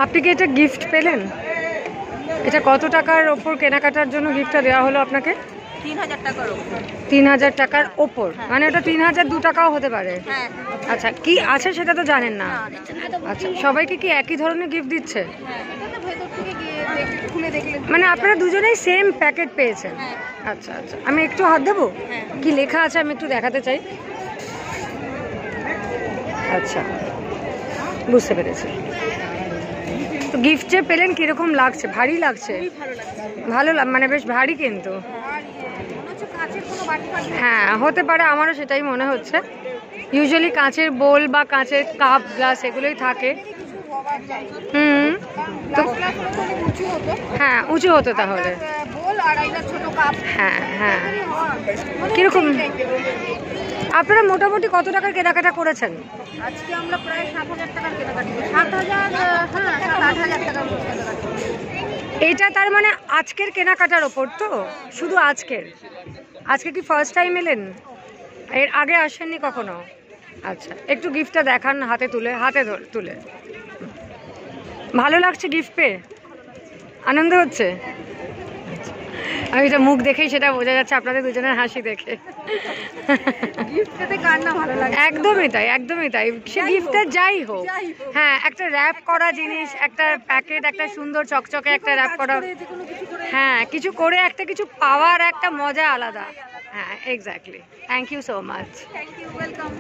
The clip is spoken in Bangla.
আপনি কি এটা গিফট পেলেন? এটা কত টাকার ওপর কেনাকাটার জন্য গিফটটা দেওয়া হলো আপনাকে? 3000 টাকার ওপর। 3000 টাকার ওপর, মানে ওটা 3002 টাকাও হতে পারে। হ্যাঁ। আচ্ছা, কি আছে সেটা তো জানেন না। আচ্ছা, সবাইকে কি একই ধরনের গিফট দিচ্ছে? মানে আপনারা দুজনেই সেম প্যাকেট পেয়েছেন? আচ্ছা আচ্ছা, আমি একটু হাত দেবো? কি লেখা আছে আমি একটু দেখাতে চাই। আচ্ছা, বুঝতে পেরেছি। তো গিফট যে পেলেন কিরকম লাগছে? ভারী লাগছে? ভালো মানে বেশ ভারী কিন্তু। হ্যাঁ, হতে পারে, আমারও সেটাই মনে হচ্ছে। ইউজুয়ালি কাঁচের বোল বা কাঁচের কাপ গ্লাস এগুলোই থাকে। তো হ্যাঁ, উঁচু হতো তাহলে। হ্যাঁ হ্যাঁ। কিরকম আপনারা মোটামুটি কত টাকার কেনাকাটা করেছেন? আজকে আমরা প্রায় 7000 টাকার কেনাকাটা করি। 7000, হ্যাঁ 7000 টাকার কেনাকাটা। এইটা তার মানে আজকের কেনাকাটার ওপর তো? শুধু আজকের? আজকে কি ফার্স্ট টাইম এলেন? এর আগে আসেননি কখনো? আচ্ছা, একটু গিফটটা দেখান হাতে তুলে, তুলে। ভালো লাগছে গিফট পেয়ে? আনন্দ হচ্ছে? আমি এটা মুখ দেখেই সেটা বোঝা যাচ্ছে, আপনাদের দুজনের হাসি দেখে। একদমই তাই, একদমই তাই। সে গিফটটা যাই হোক, হ্যাঁ, একটা র্যাপ করা জিনিস, একটা প্যাকেট, একটা সুন্দর চকচকে একটা র্যাপ করা, হ্যাঁ, কিছু করে একটা কিছু পাওয়ার একটা মজা আলাদা। হ্যাঁ, exactly. Thank you so much. Thank you, welcome.